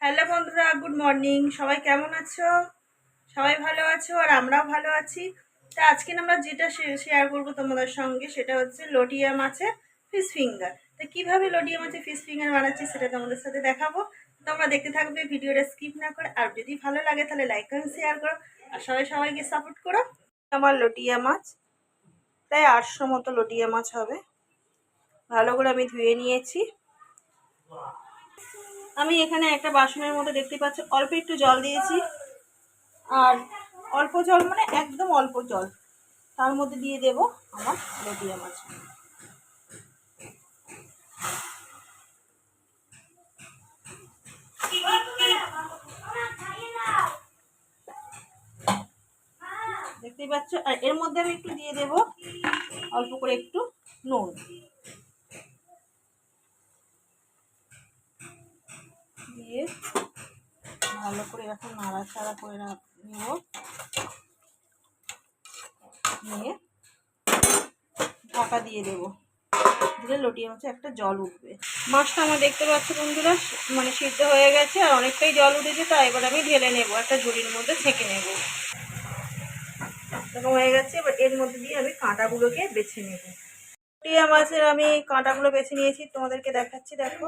Hello বন্ধুরা, good morning. সবাই কেমন আছো? সবাই ভালো আছো আর আমরাও ভালো আছি। তা আজকে আমরা যেটা শেয়ার করবো তোমাদের সঙ্গে সেটা হচ্ছে লটিয়া মাছের ফিশ ফিঙ্গার। তা কীভাবে লটিয়া মাছের ফিশ ফিঙ্গার বানাচ্ছি সেটা তোমাদের সাথে দেখাবো। তোমরা দেখতে থাকবে, ভিডিওটা স্কিপ না করে। আর যদি ভালো লাগে তাহলে লাইক কমেন্ট শেয়ার করো আর সবাইকে সাপোর্ট করো। আমার লটিয়া মাছ প্রায় 800 মতো লটিয়া মাছ হবে। ভালো করে আমি ধুয়ে নিয়েছি। আমি এখানে একটা বাসনের মধ্যে দেখতে পাচ্ছি অল্প একটু জল দিয়েছি, আর অল্প জল মানে একদম অল্প জল, তার মধ্যে দিয়ে দেব আমার লটিয়া মাছ। দেখতেই পাচ্ছ। আর এর মধ্যে আমি একটু দিয়ে দেব অল্প করে একটু নুন। দিয়ে ভালো করে এখন নাড়াচাড়া করে নেব। নিয়ে ঢাকা দিয়ে দেবো, দিলে লটিয়া মাছে একটা জল উঠবে। মাছটা আমার দেখতে পাচ্ছ বন্ধুরা মানে সিদ্ধ হয়ে গেছে আর অনেকটাই জল উঠেছে। তা এবার আমি ঢেলে নেব, একটা ঝুড়ির মধ্যে ছেঁকে নেব। এরকম হয়ে গেছে। এবার এর মধ্যে দিয়ে আমি কাঁটাগুলোকে বেছে নেব। লটিয়া মাছের আমি কাঁটাগুলো বেছে নিয়েছি, তোমাদেরকে দেখাচ্ছি, দেখো।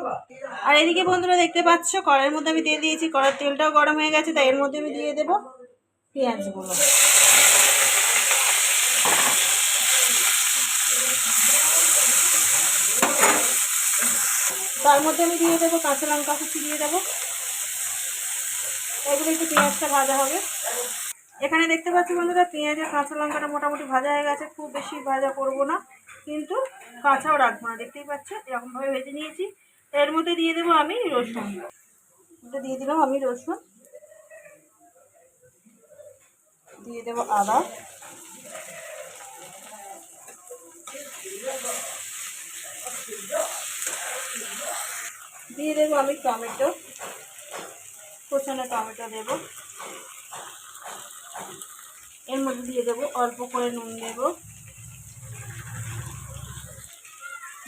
আর এদিকে বন্ধুরা দেখতে পাচ্ছ কড়াইয়ের মধ্যে আমি তেল দিয়েছি, কড়ার তেলটাও গরম হয়ে গেছে। তাই এর মধ্যে আমি দিয়ে দেবো পেঁয়াজগুলো। তার মধ্যে আমি দিয়ে দেবো কাঁচা লঙ্কা কুচি দিয়ে দেবো। এগুলো একটু পেঁয়াজটা ভাজা হবে। এখানে দেখতে পাচ্ছি বন্ধুরা পেঁয়াজ আর কাঁচা লঙ্কাটা মোটামুটি ভাজা হয়ে গেছে। খুব বেশি ভাজা করবো না, কিন্তু কাঁচাও রাখবো না। দেখতেই পাচ্ছ এরকমভাবে ভেজে নিয়েছি। এর মধ্যে দিয়ে দেবো আমি রসুন। এটা দিয়ে দিলাম আমি রসুন, দিয়ে দেবো আদা, দিয়ে দেবো আমি টমেটো, কোচানো টমেটো দেবো। এর মধ্যে দিয়ে দেবো অল্প করে নুন দেবো,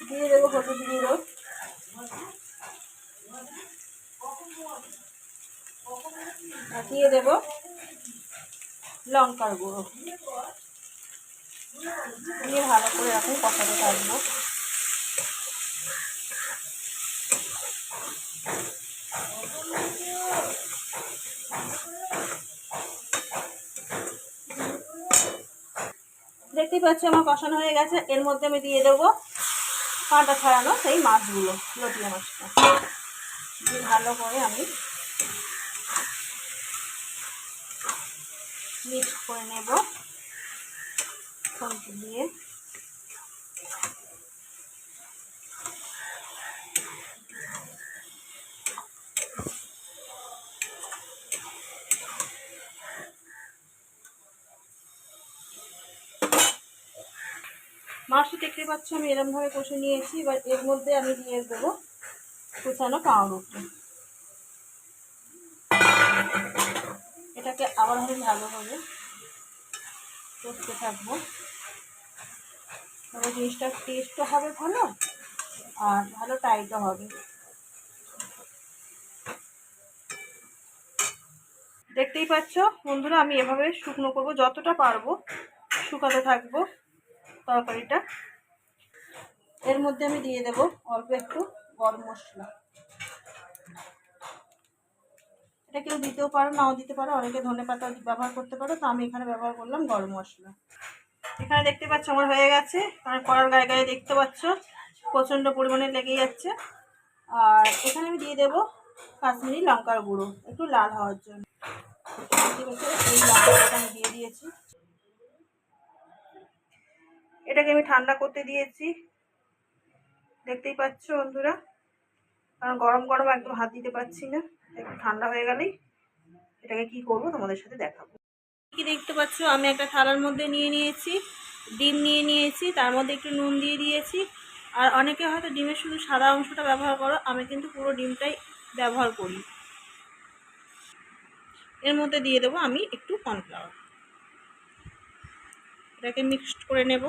দিয়ে দেবো হলুদ গুঁড়ো, আর দিয়ে দেবো লঙ্কার গুঁড়ো। দিয়ে ভালো করে এখন কষাতে থাকবো। দেখতেই পাচ্ছি আমার কষানো হয়ে গেছে। এর মধ্যে আমি দিয়ে দেবো কাঁটা ছাড়ানো সেই মাছগুলো, লটিয়া মাছটা দিয়ে ভালো করে আমি মিক্স করে নেব খুন্তি দিয়ে। মাছটা দেখতে পাচ্ছ আমি এরকমভাবে কষে নিয়েছি। এবার এর মধ্যে আমি দিয়ে দেবো কুচানো পাউরুটি। এটাকে আবার আমি ভালোভাবে কষতে থাকবো। তবে জিনিসটা টেস্টও হবে ভালো আর ভালো টাইটও হবে। দেখতেই পাচ্ছ বন্ধুরা আমি এভাবে শুকনো করবো, যতটা পারবো শুকাতে থাকবো তরকারিটা। এর মধ্যে আমি দিয়ে দেবো অল্প একটু গরম মশলা। এটা কেউ দিতেও পারো, নাও দিতে পারো, অনেকে ধনেপাতা ব্যবহার করতে পারো। তো আমি এখানে ব্যবহার করলাম গরম মশলা। এখানে দেখতে পাচ্ছ আমার হয়ে গেছে, কারণ কড়ার গায়ে গায়ে দেখতে পাচ্ছ প্রচণ্ড পরিমাণে লেগে যাচ্ছে। আর এখানে আমি দিয়ে দেবো কাশ্মীরি লঙ্কার গুঁড়ো একটু লাল হওয়ার জন্য। এই লঙ্কাটা আমি দিয়ে দিয়েছি। এটাকে আমি ঠান্ডা করতে দিয়েছি, দেখতেই পাচ্ছ বন্ধুরা, কারণ গরম গরম একদম হাত দিতে পারছি না। একটু ঠান্ডা হয়ে গেলেই এটাকে কি করব তোমাদের সাথে দেখাবো। কি দেখতে পাচ্ছ আমি একটা থালার মধ্যে নিয়ে নিয়েছি, ডিম নিয়ে নিয়েছি, তার মধ্যে একটু নুন দিয়ে দিয়েছি। আর অনেকে হয়তো ডিমের শুধু সাদা অংশটা ব্যবহার করো, আমি কিন্তু পুরো ডিমটাই ব্যবহার করি। এর মধ্যে দিয়ে দেবো আমি একটু কর্নফ্লাওয়ার। এটাকে মিক্সড করে নেব।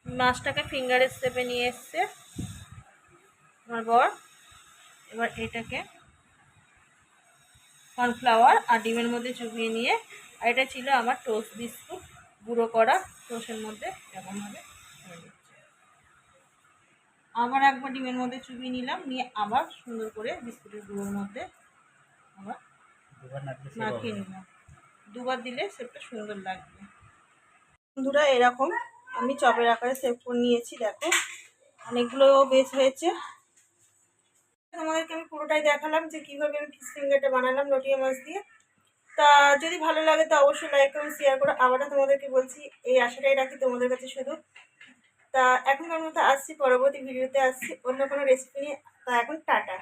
মাছটাকে ফিঙ্গারের শেপে নিয়ে এসছে আমার বর। এবার এটাকে কর্নফ্লাওয়ার আর ডিমের মধ্যে চুবিয়ে নিয়ে, আর এটা ছিল আমার টোস্ট বিস্কুট গুঁড়ো করা টোস্টের মধ্যে এরকমভাবে হয়ে যাচ্ছে। আবার একবার ডিমের মধ্যে চুবিয়ে নিলাম, নিয়ে আবার সুন্দর করে বিস্কুটের গুঁড়োর মধ্যে আবার মাখিয়ে নিলাম। দুবার দিলে শেপটা সুন্দর লাগবে। বন্ধুরা এরকম আমি চপের আকারে সেভ করে নিয়েছি, দেখো অনেকগুলো বেশ হয়েছে। তোমাদেরকে আমি পুরোটাই দেখালাম যে কীভাবে আমি ফিশ ফিঙ্গারটা বানালাম লটিয়া মাছ দিয়ে। তা যদি ভালো লাগে তো অবশ্যই লাইক করুন, শেয়ার করো। আবারও তোমাদেরকে বলছি এই আশাটাই রাখি তোমাদের কাছে শুধু। তা এখনকার মতো আসছি, পরবর্তী ভিডিওতে আসছি অন্য কোনো রেসিপি নিয়ে। তা এখন টাটা।